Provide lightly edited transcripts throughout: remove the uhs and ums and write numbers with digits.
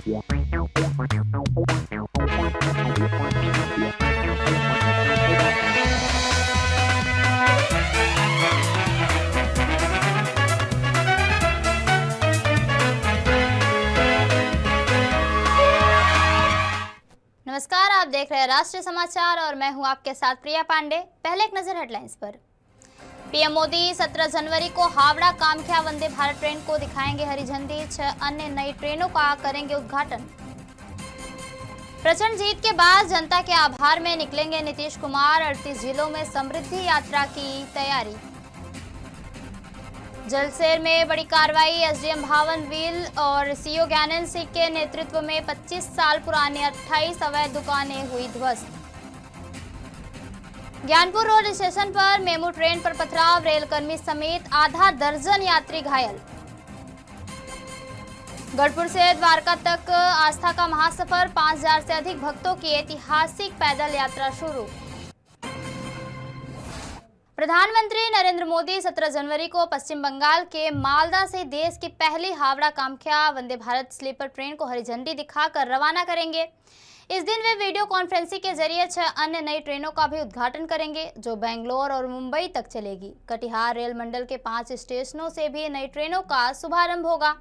नमस्कार, आप देख रहे हैं राष्ट्रीय समाचार और मैं हूं आपके साथ प्रिया पांडे। पहले एक नजर हेडलाइंस पर। पीएम मोदी 17 जनवरी को हावड़ा कामाख्या वंदे भारत ट्रेन को दिखाएंगे हरी झंडी। 6 अन्य नई ट्रेनों का करेंगे उद्घाटन। प्रचंड जीत के बाद जनता के आभार में निकलेंगे नीतीश कुमार। 38 जिलों में समृद्धि यात्रा की तैयारी। जलसेर में बड़ी कार्रवाई। एसडीएम भावन विल और सीओ ज्ञानंद सिंह के नेतृत्व में 25 साल पुरानी 28 अवैध दुकानें हुई ध्वस्त। ज्ञानपुर रोड स्टेशन पर मेमू ट्रेन पर पथराव। रेलकर्मी समेत आधा दर्जन यात्री घायल। गढ़पुर से द्वारका तक आस्था का महासफर। 5000 से अधिक भक्तों की ऐतिहासिक पैदल यात्रा शुरू। प्रधानमंत्री नरेंद्र मोदी 17 जनवरी को पश्चिम बंगाल के मालदा से देश की पहली हावड़ा कामाख्या वंदे भारत स्लीपर ट्रेन को हरी झंडी दिखाकर रवाना करेंगे। इस दिन वे वीडियो कॉन्फ्रेंसिंग के जरिए 6 अन्य नई ट्रेनों का भी उद्घाटन करेंगे, जो बेंगलोर और मुंबई तक चलेगी। कटिहार रेल मंडल के 5 स्टेशनों से भी नई ट्रेनों का शुभारंभ होगा।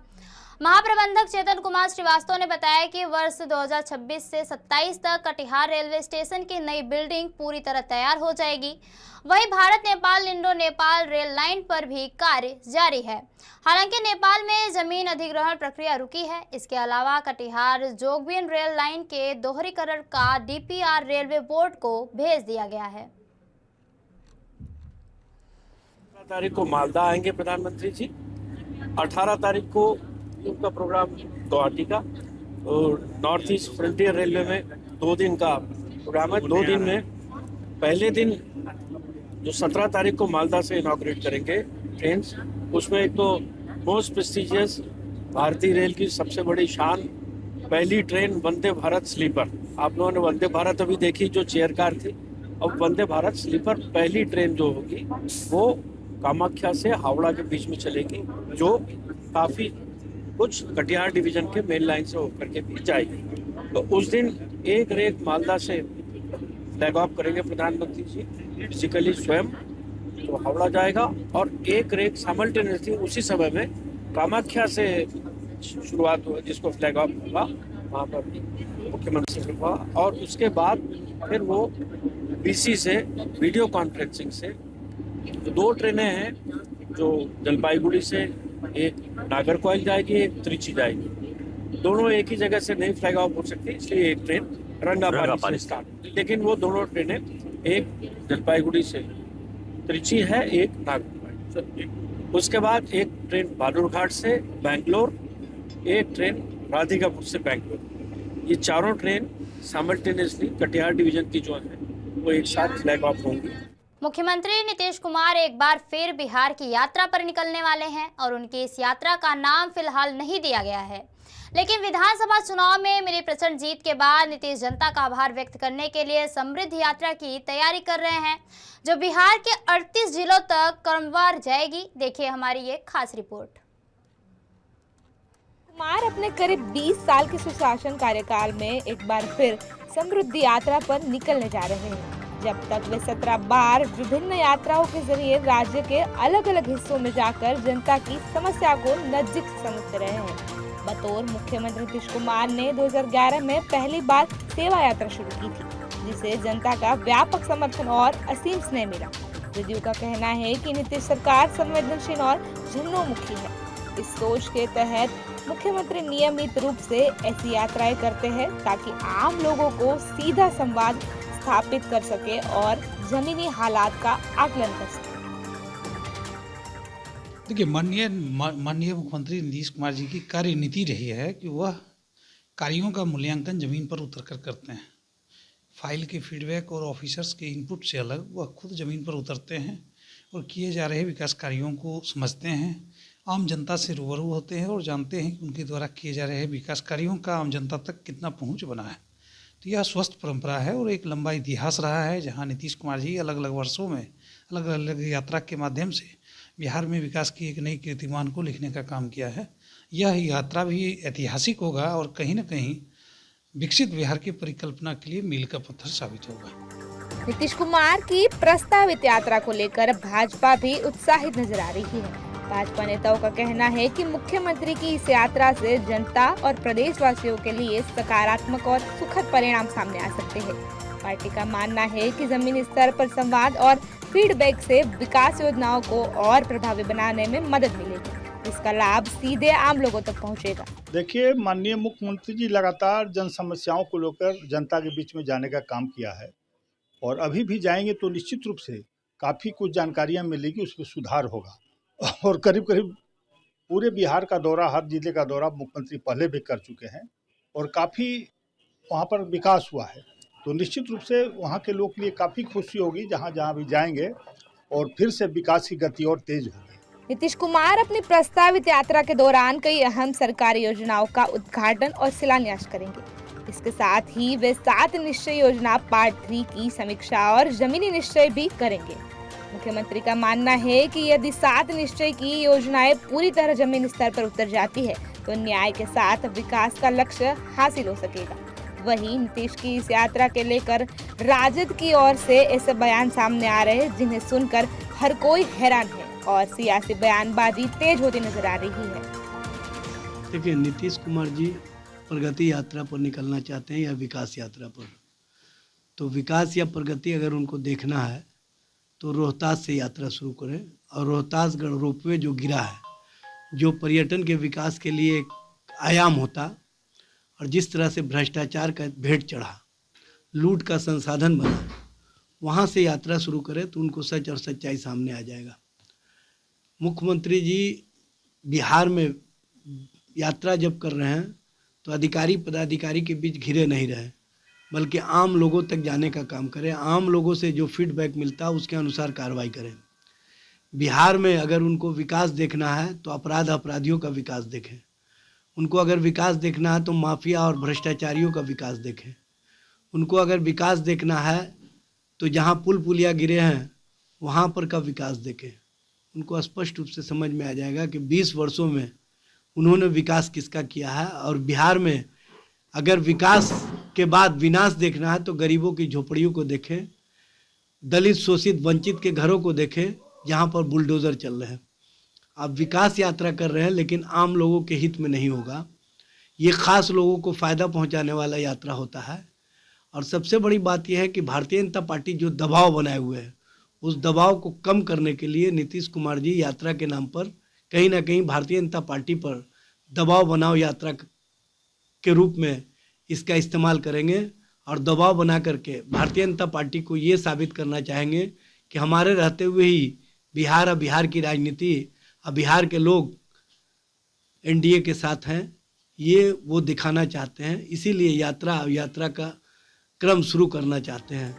महाप्रबंधक चेतन कुमार श्रीवास्तव ने बताया कि वर्ष 2026 से 27 तक कटिहार रेलवे स्टेशन की नई बिल्डिंग पूरी तरह तैयार हो जाएगी। वहीं Bharat Nepal Indo Nepal rail line पर भी कार्य जारी है। हालांकि नेपाल में जमीन अधिग्रहण प्रक्रिया रुकी है। इसके अलावा कटिहार जोगबीन रेल लाइन के दोहरीकरण का डीपीआर रेलवे बोर्ड को भेज दिया गया है। 17 तारीख को मालदा आएंगे प्रधानमंत्री जी। 18 तारीख को उनका प्रोग्राम गुवाहाटी का और नॉर्थ ईस्ट फ्रंटियर रेलवे में 2 दिन का प्रोग्राम है। 2 दिन में पहले दिन जो 17 तारीख को मालदा से इनॉग्रेट करेंगे ट्रेन, उसमें एक तो मोस्ट प्रेस्टिजियस भारतीय रेल की सबसे बड़ी शान पहली ट्रेन वंदे भारत स्लीपर। आप लोगों ने वंदे भारत अभी देखी जो चेयर कार थी, अब वंदे भारत स्लीपर पहली ट्रेन जो होगी वो कामाख्या से हावड़ा के बीच में चलेगी, जो काफ़ी कुछ कटिहार डिवीजन के मेन लाइन से होकर के भी जाएगी। तो उस दिन एक रेक मालदा से फ्लैग ऑफ करेंगे प्रधानमंत्री जी फिजिकली स्वयं, तो हावड़ा जाएगा, और एक रेक साइमल्टेनियसली उसी समय में कामाख्या से शुरुआत हुआ जिसको फ्लैग ऑफ होगा, वहाँ पर भी मुख्यमंत्री से हुआ, और उसके बाद फिर वो बीसी से वीडियो कॉन्फ्रेंसिंग से 2 ट्रेनें हैं, जो जलपाईगुड़ी से एक नागरकोइल जाएगी, एक त्रिची जाएगी। दोनों एक ही जगह से नहीं फ्लैग ऑफ हो सकती, इसलिए एक ट्रेन रंगापानी से स्टार्ट, लेकिन वो दोनों ट्रेनें एक जलपाईगुड़ी से त्रिची है, एक नागरकोइल। उसके बाद एक ट्रेन बालूरघाट से बेंगलोर, एक ट्रेन राधिकापुर से बेंगलोर। ये चारों ट्रेन साइमल्टेनियसली कटिहार डिवीजन की जो है वो एक साथ फ्लैग ऑफ होंगी। मुख्यमंत्री नीतीश कुमार एक बार फिर बिहार की यात्रा पर निकलने वाले हैं और उनकी इस यात्रा का नाम फिलहाल नहीं दिया गया है। लेकिन विधानसभा चुनाव में मिली प्रचंड जीत के बाद नीतीश जनता का आभार व्यक्त करने के लिए समृद्ध यात्रा की तैयारी कर रहे हैं, जो बिहार के 38 जिलों तक क्रमवार जाएगी। देखिए हमारी ये खास रिपोर्ट। कुमार अपने करीब 20 साल के सुशासन कार्यकाल में एक बार फिर समृद्ध यात्रा पर निकलने जा रहे हैं। जब तक वे 17 बार विभिन्न यात्राओं के जरिए राज्य के अलग अलग हिस्सों में जाकर जनता की समस्या को नजदीक से समझते रहे हैं। बतौर मुख्यमंत्री नीतीश कुमार ने 2011 में पहली बार सेवा यात्रा शुरू की थी, जिसे जनता का व्यापक समर्थन और असीम स्नेह मिला। जदयू का कहना है कि नीतीश सरकार संवेदनशील और जनोन्मुखी है। इस सोच के तहत मुख्यमंत्री नियमित रूप से ऐसी यात्राएं करते हैं ताकि आम लोगों को सीधा संवाद स्थापित कर सके और जमीनी हालात का आकलन कर सके। देखिए, माननीय मुख्यमंत्री नीतीश कुमार जी की कार्यनीति रही है कि वह कार्यों का मूल्यांकन जमीन पर उतरकर करते हैं। फाइल के फीडबैक और ऑफिसर्स के इनपुट से अलग वह खुद जमीन पर उतरते हैं और किए जा रहे विकास कार्यों को समझते हैं, आम जनता से रूबरू होते हैं और जानते हैं कि उनके द्वारा किए जा रहे विकास कार्यों का आम जनता तक कितना पहुंच बना है। तो यह स्वस्थ परंपरा है और एक लंबा इतिहास रहा है, जहां नीतीश कुमार जी अलग अलग वर्षों में अलग अलग यात्रा के माध्यम से बिहार में विकास की एक नई कीर्तिमान को लिखने का काम किया है। यह यात्रा भी ऐतिहासिक होगा और कहीं न कहीं विकसित बिहार की परिकल्पना के लिए मील का पत्थर साबित होगा। नीतीश कुमार की प्रस्तावित यात्रा को लेकर भाजपा भी उत्साहित नजर आ रही है। भाजपा नेताओं का कहना है कि मुख्यमंत्री की इस यात्रा से जनता और प्रदेशवासियों के लिए सकारात्मक और सुखद परिणाम सामने आ सकते हैं। पार्टी का मानना है कि जमीनी स्तर पर संवाद और फीडबैक से विकास योजनाओं को और प्रभावी बनाने में मदद मिलेगी। इसका लाभ सीधे आम लोगों तक पहुंचेगा। देखिए, माननीय मुख्यमंत्री जी लगातार जन समस्याओं को लेकर जनता के बीच में जाने का काम किया है और अभी भी जाएंगे तो निश्चित रूप से काफ़ी कुछ जानकारियां मिलेगी, उसमें सुधार होगा। और करीब करीब पूरे बिहार का दौरा, हर जिले का दौरा मुख्यमंत्री पहले भी कर चुके हैं और काफ़ी वहाँ पर विकास हुआ है, तो निश्चित रूप से वहाँ के लोग के लिए काफ़ी खुशी होगी जहाँ जहाँ भी जाएंगे और फिर से विकास की गति और तेज होगी। नीतीश कुमार अपनी प्रस्तावित यात्रा के दौरान कई अहम सरकारी योजनाओं का उद्घाटन और शिलान्यास करेंगे। इसके साथ ही वे 7 निश्चय योजना पार्ट 3 की समीक्षा और जमीनी निश्चय भी करेंगे। मुख्यमंत्री का मानना है कि यदि 7 निश्चय की योजनाएं पूरी तरह जमीन स्तर पर उतर जाती है तो न्याय के साथ विकास का लक्ष्य हासिल हो सकेगा। वहीं नीतीश की इस यात्रा के लेकर राजद की ओर से ऐसे बयान सामने आ रहे हैं जिन्हें सुनकर हर कोई हैरान है और सियासी बयानबाजी तेज होती नजर आ रही है। देखिए, नीतीश कुमार जी प्रगति यात्रा पर निकलना चाहते हैं या विकास यात्रा पर, तो विकास या प्रगति अगर उनको देखना है तो रोहतास से यात्रा शुरू करें। और रोहतासगढ़ रोपवे जो गिरा है, जो पर्यटन के विकास के लिए एक आयाम होता और जिस तरह से भ्रष्टाचार का भेंट चढ़ा, लूट का संसाधन बना, वहाँ से यात्रा शुरू करें तो उनको सच और सच्चाई सामने आ जाएगा। मुख्यमंत्री जी बिहार में यात्रा जब कर रहे हैं तो अधिकारी पदाधिकारी के बीच घिरे नहीं रहे, बल्कि आम लोगों तक जाने का काम करें। आम लोगों से जो फीडबैक मिलता है उसके अनुसार कार्रवाई करें। बिहार में अगर उनको विकास देखना है तो अपराधियों का विकास देखें। उनको अगर विकास देखना है तो माफिया और भ्रष्टाचारियों का विकास देखें। उनको अगर विकास देखना है तो जहाँ पुल पुलिया गिरे हैं वहाँ पर का विकास देखें। उनको स्पष्ट रूप से समझ में आ जाएगा कि 20 वर्षों में उन्होंने विकास किसका किया है। और बिहार में अगर विकास के बाद विनाश देखना है तो गरीबों की झोपड़ियों को देखें, दलित शोषित वंचित के घरों को देखें जहाँ पर बुलडोज़र चल रहे हैं। आप विकास यात्रा कर रहे हैं लेकिन आम लोगों के हित में नहीं होगा। ये खास लोगों को फ़ायदा पहुँचाने वाला यात्रा होता है। और सबसे बड़ी बात यह है कि भारतीय जनता पार्टी जो दबाव बनाए हुए है, उस दबाव को कम करने के लिए नीतीश कुमार जी यात्रा के नाम पर कहीं ना कहीं भारतीय जनता पार्टी पर दबाव बनाओ यात्रा के रूप में इसका इस्तेमाल करेंगे और दबाव बना करके भारतीय जनता पार्टी को ये साबित करना चाहेंगे कि हमारे रहते हुए ही बिहार और बिहार की राजनीति और बिहार के लोग एनडीए के साथ हैं, ये वो दिखाना चाहते हैं। इसीलिए यात्रा का क्रम शुरू करना चाहते हैं।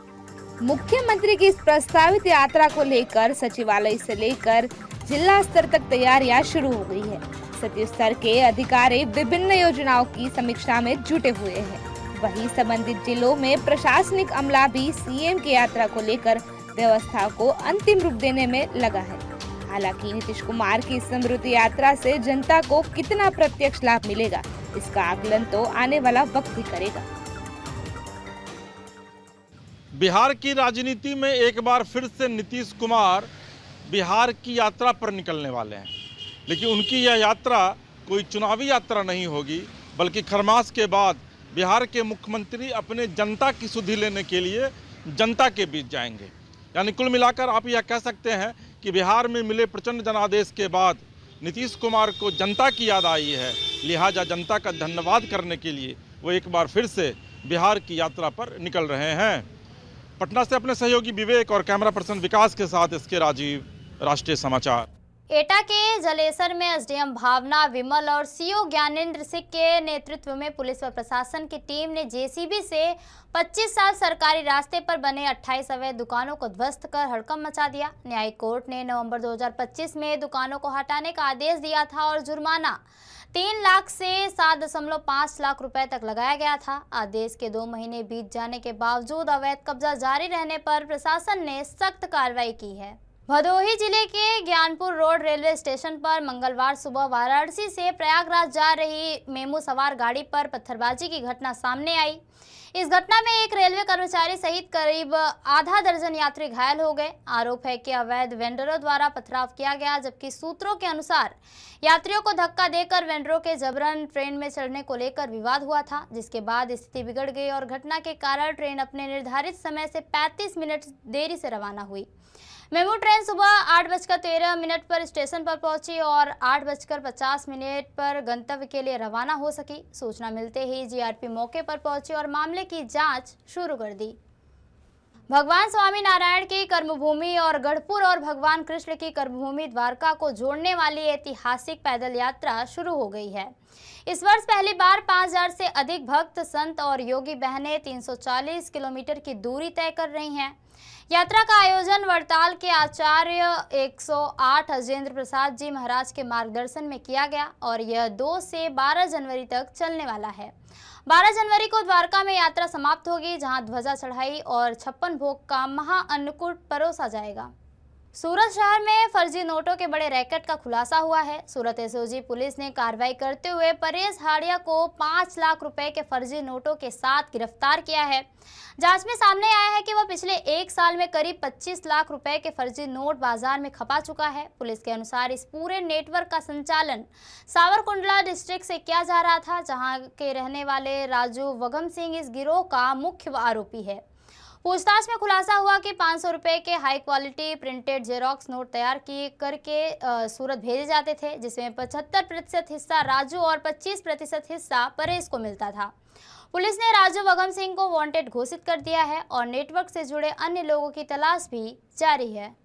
मुख्यमंत्री की इस प्रस्तावित यात्रा को लेकर सचिवालय से लेकर जिला स्तर तक तैयारियां शुरू हो गई है। सचिव स्तर के अधिकारी विभिन्न योजनाओं की समीक्षा में जुटे हुए हैं। वहीं संबंधित जिलों में प्रशासनिक अमला भी सीएम की यात्रा को लेकर व्यवस्था को अंतिम रूप देने में लगा है। हालांकि नीतीश कुमार की समृद्धि यात्रा से जनता को कितना प्रत्यक्ष लाभ मिलेगा, इसका आकलन तो आने वाला वक्त ही करेगा। बिहार की राजनीति में एक बार फिर से नीतीश कुमार बिहार की यात्रा पर निकलने वाले हैं, लेकिन उनकी यह यात्रा कोई चुनावी यात्रा नहीं होगी, बल्कि खरमास के बाद बिहार के मुख्यमंत्री अपने जनता की सुधि लेने के लिए जनता के बीच जाएंगे। यानी कुल मिलाकर आप यह कह सकते हैं कि बिहार में मिले प्रचंड जनादेश के बाद नीतीश कुमार को जनता की याद आई है, लिहाजा जनता का धन्यवाद करने के लिए वो एक बार फिर से बिहार की यात्रा पर निकल रहे हैं। पटना से अपने सहयोगी विवेक और कैमरा पर्सन विकास के साथ इसके राजीव, राष्ट्रीय समाचार। एटा के जलेसर में एसडीएम भावना विमल और सीओ ज्ञानेंद्र सिंह के नेतृत्व में पुलिस व प्रशासन की टीम ने जेसीबी से 25 साल सरकारी रास्ते पर बने 28 अवैध दुकानों को ध्वस्त कर हड़कंप मचा दिया। न्यायिक कोर्ट ने नवंबर 2025 में दुकानों को हटाने का आदेश दिया था और जुर्माना 3 लाख से 7.5 लाख रुपए तक लगाया गया था। आदेश के 2 महीने बीत जाने के बावजूद अवैध कब्जा जारी रहने पर प्रशासन ने सख्त कार्रवाई की है। भदोही जिले के ज्ञानपुर रोड रेलवे स्टेशन पर मंगलवार सुबह वाराणसी से प्रयागराज जा रही मेमू सवार गाड़ी पर पत्थरबाजी की घटना सामने आई। इस घटना में एक रेलवे कर्मचारी सहित करीब आधा दर्जन यात्री घायल हो गए। आरोप है कि अवैध वेंडरों द्वारा पथराव किया गया, जबकि सूत्रों के अनुसार यात्रियों को धक्का देकर वेंडरों के जबरन ट्रेन में चढ़ने को लेकर विवाद हुआ था, जिसके बाद स्थिति बिगड़ गई और घटना के कारण ट्रेन अपने निर्धारित समय से 35 मिनट देरी से रवाना हुई। मेमू ट्रेन सुबह 8:13 पर स्टेशन पर पहुंची और 8:50 पर गंतव्य के लिए रवाना हो सकी। सूचना मिलते ही जीआरपी मौके पर पहुंची और मामले की जांच शुरू कर दी। भगवान स्वामी नारायण की कर्मभूमि और गढ़पुर और भगवान कृष्ण की कर्मभूमि द्वारका को जोड़ने वाली ऐतिहासिक पैदल यात्रा शुरू हो गई है। इस वर्ष पहली बार 5000 से अधिक भक्त, संत और योगी बहनें 340 किलोमीटर की दूरी तय कर रही हैं। यात्रा का आयोजन वड़ताल के आचार्य 108 अजेंद्र प्रसाद जी महाराज के मार्गदर्शन में किया गया और यह 2 से 12 जनवरी तक चलने वाला है। 12 जनवरी को द्वारका में यात्रा समाप्त होगी, जहां ध्वजा चढ़ाई और 56 भोग का महाअन्नकूट परोसा जाएगा। सूरत शहर में फर्जी नोटों के बड़े रैकेट का खुलासा हुआ है। सूरत एसओजी पुलिस ने कार्रवाई करते हुए परेश हाड़िया को 5 लाख रुपए के फर्जी नोटों के साथ गिरफ्तार किया है। जांच में सामने आया है कि वह पिछले 1 साल में करीब 25 लाख रुपए के फर्जी नोट बाजार में खपा चुका है। पुलिस के अनुसार इस पूरे नेटवर्क का संचालन सावरकुंडला डिस्ट्रिक्ट से किया जा रहा था, जहां के रहने वाले राजू वगम सिंह इस गिरोह का मुख्य आरोपी है। पूछताछ में खुलासा हुआ कि 500 रुपए के high quality printed xerox note तैयार करके सूरत भेजे जाते थे, जिसमें 75% हिस्सा राजू और 25% हिस्सा परेश को मिलता था। पुलिस ने राजू वगम सिंह को वांटेड घोषित कर दिया है और नेटवर्क से जुड़े अन्य लोगों की तलाश भी जारी है।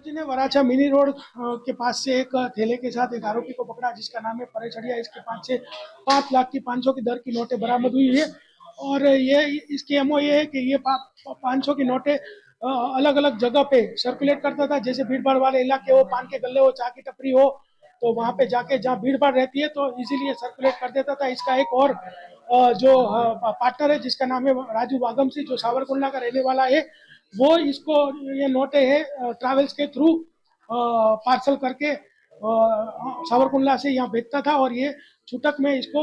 जी ने वराछा मिनी रोड के पास से एक थैले के साथ एक आरोपी को पकड़ा, जिसका नाम है परेश हड़िया। इसके पास से 5 लाख की 500 की दर की नोटें बरामद हुई है और ये इसकी एमओ ये है कि ये 500 की नोटें अलग अलग जगह पे सर्कुलेट करता था। जैसे भीड़ भाड़ वाले इलाके हो, पान के गल्ले हो, चाय की टपरी हो, तो वहाँ पे जाके जहाँ भीड़ भाड़ रहती है तो इजीली सर्कुलेट कर देता था। इसका एक और जो पार्टनर है, जिसका नाम है राजू वागम सिंह, जो सावरकुंडला का रहने वाला है, वो इसको ये नोटें है ट्रैवल्स के थ्रू पार्सल करके सावरकुंडला से यहाँ भेजता था और ये छूटक में इसको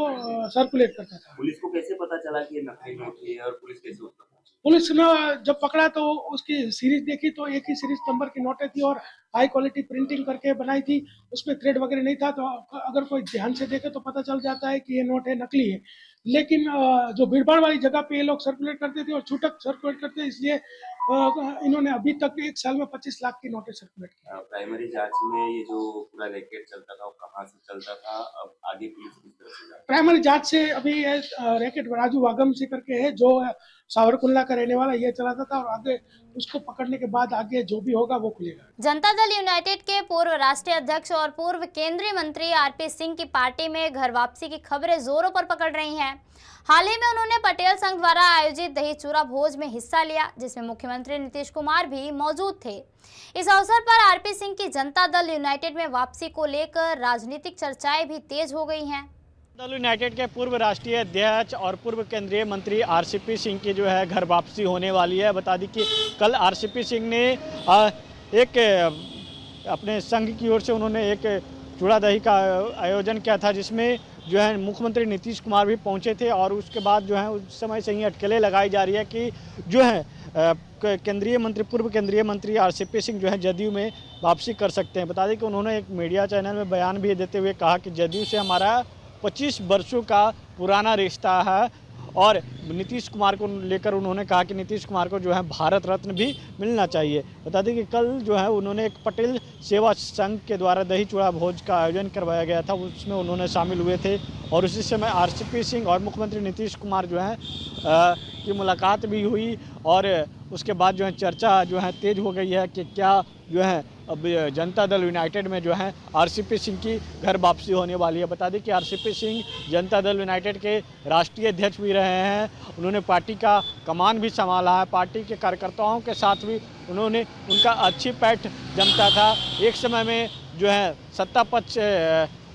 सर्कुलेट करता था। पुलिस को कैसे पता चला कि ये नकली नोट है और पुलिस कैसे उसको पहुंची? पुलिस ने जब पकड़ा तो उसकी सीरीज देखी तो एक ही सीरीज नंबर की नोटें थी और हाई क्वालिटी प्रिंटिंग करके बनाई थी। उसमें थ्रेड वगैरह नहीं था, तो अगर कोई ध्यान से देखे तो पता चल जाता है कि ये नोट है नकली है। लेकिन जो भीड़भाड़ वाली जगह पे ये लोग सर्कुलेट करते थे और छूटक सर्कुलेट करते थे, इसलिए इन्होंने अभी तक 1 साल में 25 लाख की नोटें सर्कुलेट की। प्राइमरी जांच में ये जो पूरा रैकेट चलता था वो कहाँ से चलता था, अब आगे पुलिस किस तरह से? प्राइमरी जांच से अभी रैकेट राजू वागम से करके है, जो सावरकुंडला का रहने वाला, ये चलाता था और आगे उसको पकड़ने के बाद आगे जो भी होगा वो खुलेगा। जनता दल यूनाइटेड के पूर्व राष्ट्रीय अध्यक्ष और पूर्व केंद्रीय मंत्री आरपी सिंह की पार्टी में घर वापसी की खबरें जोरों पर पकड़ रही हैं। हाल ही में उन्होंने पटेल संघ द्वारा आयोजित दही चूरा भोज में हिस्सा लिया, जिसमें मुख्यमंत्री नीतीश कुमार भी मौजूद थे। इस अवसर पर आरपी सिंह की जनता दल यूनाइटेड में वापसी को लेकर राजनीतिक चर्चाएं भी तेज हो गई हैं। दल यूनाइटेड के पूर्व राष्ट्रीय अध्यक्ष और पूर्व केंद्रीय मंत्री आरसीपी सिंह की जो है घर वापसी होने वाली है। बता दी कि कल आरसीपी सिंह ने एक अपने संघ की ओर से उन्होंने एक चूड़ा दही का आयोजन किया था, जिसमें जो है मुख्यमंत्री नीतीश कुमार भी पहुंचे थे और उसके बाद जो है उस समय से ही अटकलें लगाई जा रही है कि जो है पूर्व केंद्रीय मंत्री आरसीपी सिंह जो है जदयू में वापसी कर सकते हैं। बता दें कि उन्होंने एक मीडिया चैनल में बयान भी देते हुए कहा कि जदयू से हमारा 25 वर्षों का पुराना रिश्ता है और नीतीश कुमार को लेकर उन्होंने कहा कि नीतीश कुमार को जो है भारत रत्न भी मिलना चाहिए। बता दें कि कल जो है उन्होंने एक पटेल सेवा संघ के द्वारा दही चूड़ा भोज का आयोजन करवाया गया था, उसमें उन्होंने शामिल हुए थे और उसी समय आरसीपी सिंह और मुख्यमंत्री नीतीश कुमार जो है की मुलाकात भी हुई और उसके बाद जो है चर्चा जो है तेज हो गई है कि क्या जो है अब जनता दल यूनाइटेड में जो है आरसीपी सिंह की घर वापसी होने वाली है। बता दें कि आरसीपी सिंह जनता दल यूनाइटेड के राष्ट्रीय अध्यक्ष भी रहे हैं, उन्होंने पार्टी का कमान भी संभाला है, पार्टी के कार्यकर्ताओं के साथ भी उन्होंने उनका अच्छी पैठ जमता था। एक समय में जो है सत्ता पक्ष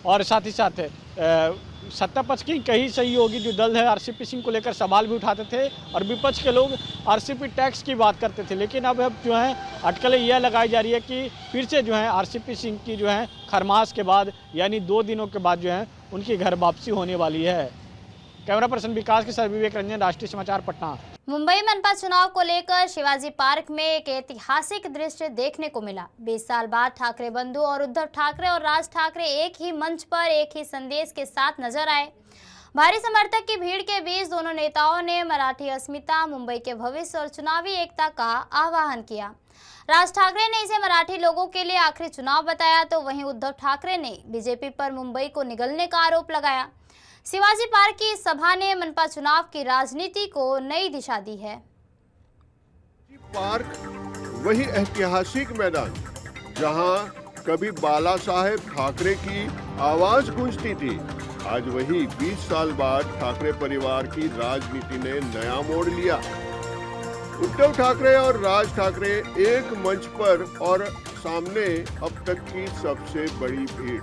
और साथ ही साथ सत्ता पक्ष की कई सहयोगी जो दल है आरसीपी सिंह को लेकर सवाल भी उठाते थे और विपक्ष के लोग आरसीपी टैक्स की बात करते थे, लेकिन अब जो है अटकलें यह लगाई जा रही है कि फिर से जो है आरसीपी सिंह की जो है खरमास के बाद यानी 2 दिनों के बाद जो है उनकी घर वापसी होने वाली है। कैमरा पर्सन विकास के साथ विवेक रंजन, राष्ट्रीय समाचार, पटना। मुंबई मनपा चुनाव को लेकर शिवाजी पार्क में एक ऐतिहासिक दृश्य देखने को मिला। 20 साल बाद ठाकरे बंधु और उद्धव ठाकरे और राज ठाकरे एक ही मंच पर एक ही संदेश के साथ नजर आए। भारी समर्थक की भीड़ के बीच दोनों नेताओं ने मराठी अस्मिता, मुंबई के भविष्य और चुनावी एकता का आह्वान किया। राज ठाकरे ने इसे मराठी लोगों के लिए आखिरी चुनाव बताया, तो वहीं उद्धव ठाकरे ने बीजेपी पर मुंबई को निगलने का आरोप लगाया। शिवाजी पार्क की सभा ने मनपा चुनाव की राजनीति को नई दिशा दी है। पार्क वही ऐतिहासिक मैदान जहां कभी बाला साहेब ठाकरे की आवाज गूंजती थी, आज वही 20 साल बाद ठाकरे परिवार की राजनीति ने नया मोड़ लिया। उद्धव ठाकरे और राज ठाकरे एक मंच पर और सामने अब तक की सबसे बड़ी भीड़।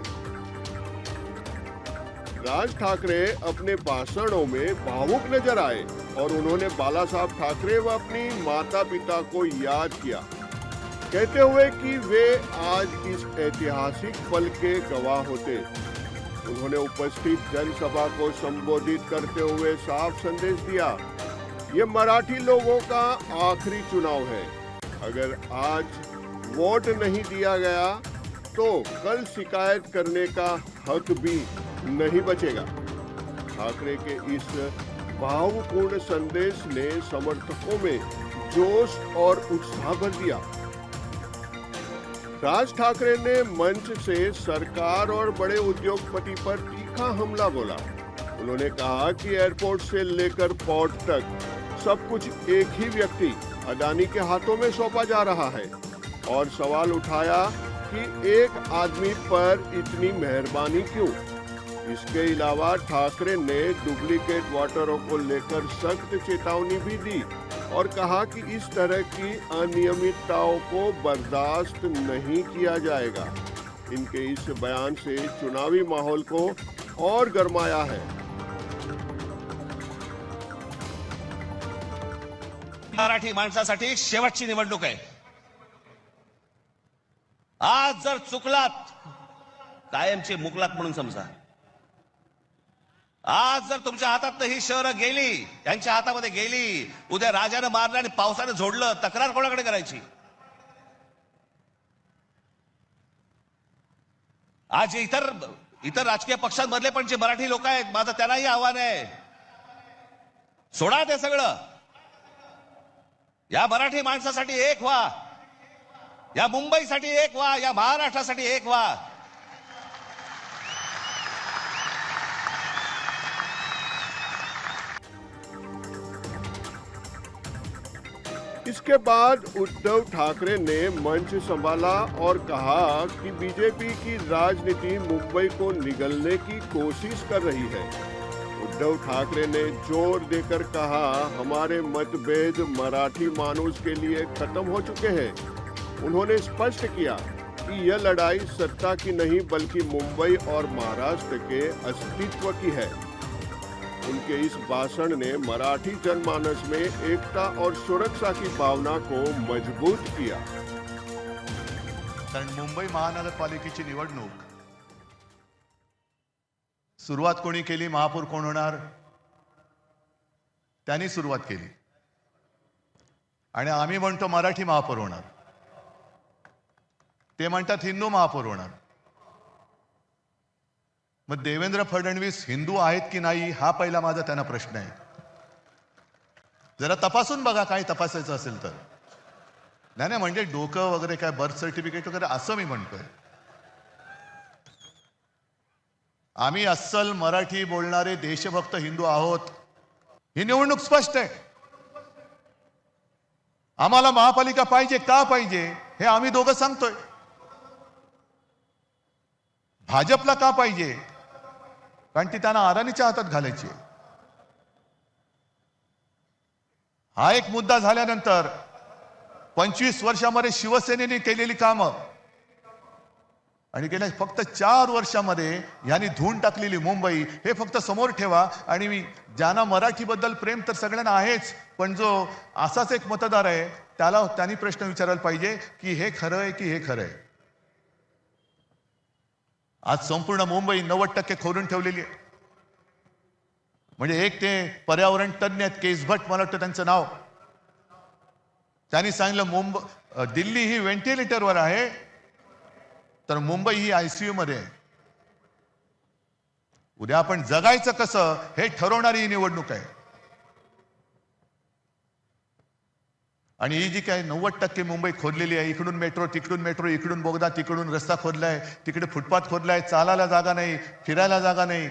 राज ठाकरे अपने भाषणों में भावुक नजर आए और उन्होंने बाला साहब ठाकरे व अपनी माता पिता को याद किया, कहते हुए कि वे आज इस ऐतिहासिक पल के गवाह होते। उन्होंने उपस्थित जनसभा को संबोधित करते हुए साफ संदेश दिया, ये मराठी लोगों का आखिरी चुनाव है। अगर आज वोट नहीं दिया गया तो कल शिकायत करने का हक भी नहीं बचेगा। ठाकरे के इस भावपूर्ण संदेश ने समर्थकों में जोश और उत्साह भर दिया। राज ठाकरे ने मंच से सरकार और बड़े उद्योगपति पर तीखा हमला बोला। उन्होंने कहा कि एयरपोर्ट से लेकर पोर्ट तक सब कुछ एक ही व्यक्ति अडानी के हाथों में सौंपा जा रहा है और सवाल उठाया कि एक आदमी पर इतनी मेहरबानी क्यों। इसके अलावा ठाकरे ने डुप्लीकेट वोटरों को लेकर सख्त चेतावनी भी दी और कहा कि इस तरह की अनियमितताओं को बर्दाश्त नहीं किया जाएगा। इनके इस बयान से चुनावी माहौल को और गरमाया है। मराठी माणसासाठी शेवटची निवडणूक आहे। आज जर चुकलात कायमचे मुकलात म्हणून समजा। आज जर तुमच्या हातात ही शहरं गेली, यांच्या हातामध्ये गेली, उद्या राजाने मारलं आणि पावसाने झोडलं, तक्रार कोणाकडे करायची? आज इतर राजकीय पक्षांमधले पण जे मराठी लोक आहेत, माझं त्यांनाही आव्हान आहे, सोडा ते सगळं, या मराठी माणसासाठी एक व्हा, या मुंबईसाठी एक व्हा, या महाराष्ट्रासाठी एक व्हा। इसके बाद उद्धव ठाकरे ने मंच संभाला और कहा कि बीजेपी की राजनीति मुंबई को निगलने की कोशिश कर रही है। उद्धव ठाकरे ने जोर देकर कहा, हमारे मतभेद मराठी मानुस के लिए खत्म हो चुके हैं। उन्होंने स्पष्ट किया कि यह लड़ाई सत्ता की नहीं बल्कि मुंबई और महाराष्ट्र के अस्तित्व की है। उनके इस भाषण ने मराठी जनमानस में एकता और सुरक्षा की भावना को मजबूत किया। कारण मुंबई महानगरपालिकेची निवडणूक सुरुवात कोणी केली, महापौर कोण होणार, त्यांनी सुरुवात केली आणि आम्ही म्हणतो मराठी महापौर होणार, ते म्हणतात हिंदू महापौर होणार। मग देवेंद्र फडणवीस हिंदू आहेत की नाही हा पहिला माझा त्यांना प्रश्न आहे। जरा तपासून बघा, काही तपासायचं असेल तर। नाही म्हणजे डोकं वगैरे काय बर्थ सर्टिफिकेट वगैरे असं मी म्हणतोय। आम्ही अस्सल मराठी बोलणारे देशभक्त हिंदू आहोत, ही निवडणूक स्पष्ट आहे। आम्हाला महापालिका पाहिजे, का पाहिजे हे आम्ही दोघं सांगतोय। भाजपला का पाहिजे, कारण ती त्यांना अडाणीच्या हातात घालायची। हा एक मुद्दा झाल्यानंतर 25 वर्षामध्ये शिवसेनेने केलेली कामं आणि गेल्या फक्त 4 वर्षामध्ये यांनी धुवून टाकलेली मुंबई हे फक्त समोर ठेवा. आणि ज्यांना मराठीबद्दल प्रेम तर सगळ्यांना आहेच, पण जो असाच एक मतदार आहे त्यांनी प्रश्न विचारायला पाहिजे की हे खरं आहे की हे खरं आहे. आज संपूर्ण मुंबई 90% खोदून ठेवलेली आहे. म्हणजे एक ते पर्यावरण तज्ञ आहेत केस भट, मला वाटतं त्यांचं नाव, त्यांनी सांगितलं दिल्ली ही व्हेंटिलेटरवर आहे तर मुंबई ही ICU मध्ये आहे. उद्या आपण जगायचं कसं हे ठरवणारी ही निवडणूक आहे. आणि ही जी काय 90% मुंबई खोदलेली आहे, इकडून मेट्रो तिकडून मेट्रो, इकडून बोगदा तिकडून रस्ता खोदलाय, तिकडे फुटपाथ खोदलाय, चालायला जागा नाही, फिरायला जागा नाही.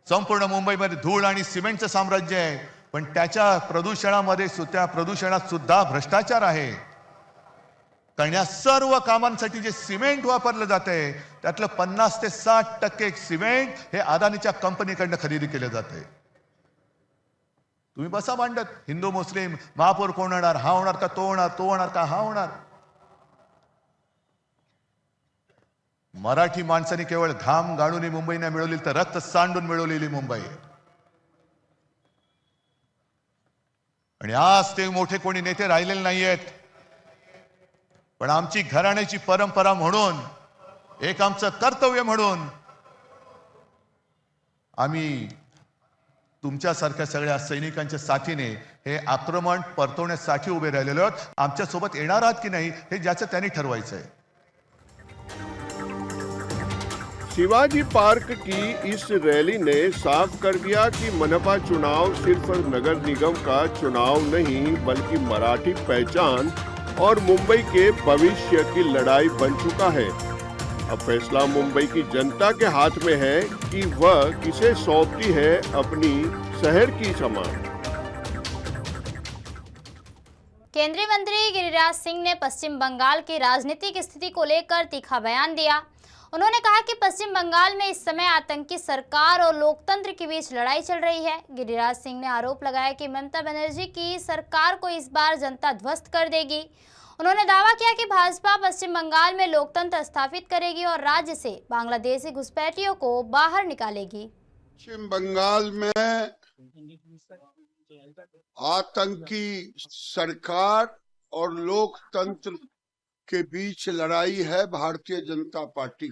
संपूर्ण मुंबईमध्ये धूळ आणि सिमेंटचं साम्राज्य आहे. पण त्याच्या प्रदूषणात सुद्धा भ्रष्टाचार आहे. कारण या सर्व कामांसाठी जे सिमेंट वापरलं जाते त्यातलं 50 ते 60% सिमेंट हे अदानीच्या कंपनीकडनं खरेदी केलं जाते. तुम्ही बसा मांडत हिंदू मुस्लिम महापौर कोण होणार, हा होणार का तो होणार, तो होणार का हा होणार. मराठी माणसाने केवळ घाम गाळून मुंबई नाही मिळवली तर रक्त सांडून मिळवलेली मुंबई. आणि आज ते मोठे कोणी नेते राहिलेले नाहीयेत, पण आमची घराण्याची परंपरा म्हणून, एक आमचं कर्तव्य म्हणून आम्ही तुमच्यासारख्या सगळ्या सैनिकांच्या साथीने हे आक्रमण परतवण्यासाठी उभे राहिलेलो आहोत. आमच्या सोबत येणार आहात की नाही हे ज्याचं त्यांनी ठरवायचं आहे. शिवाजी पार्क की इस रैली ने साफ कर दिया कि मनपा चुनाव सिर्फ नगर निगम का चुनाव नहीं बल्कि मराठी पहचान और मुंबई के भविष्य की लड़ाई बन चुका है. अब फैसला मुंबई की जनता के हाथ में है कि वह किसे सौंपती है अपनी शहर की कमान. केंद्रीय मंत्री गिरिराज सिंह ने पश्चिम बंगाल की राजनीतिक स्थिति को लेकर तीखा बयान दिया. उन्होंने कहा कि पश्चिम बंगाल में इस समय आतंकी सरकार और लोकतंत्र के बीच लड़ाई चल रही है. गिरिराज सिंह ने आरोप लगाया कि ममता बनर्जी की सरकार को इस बार जनता ध्वस्त कर देगी. उन्होंने दावा किया कि भाजपा पश्चिम बंगाल में लोकतंत्र स्थापित करेगी और राज्य से बांग्लादेशी घुसपैठियों को बाहर निकालेगी. पश्चिम बंगाल में आतंकी सरकार और लोकतंत्र के बीच लड़ाई है भारतीय जनता पार्टी.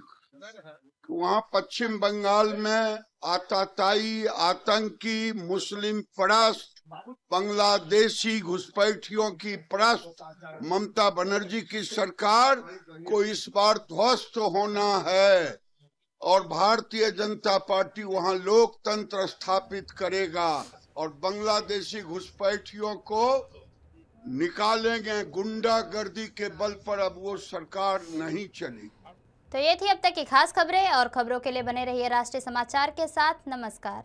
वहाँ पश्चिम बंगाल में आतताई, आतंकी, मुस्लिम परस्त, बांग्लादेशी घुसपैठियों की परस्त ममता बनर्जी की सरकार को इस बार ध्वस्त होना है और भारतीय जनता पार्टी वहाँ लोकतंत्र स्थापित करेगा और बांग्लादेशी घुसपैठियों को निकालेंगे. गुंडागर्दी के बल पर अब वो सरकार नहीं चली. तो ये थी अब तक की खास खबरें, और खबरों के लिए बने रहिए राष्ट्रीय समाचार के साथ. नमस्कार.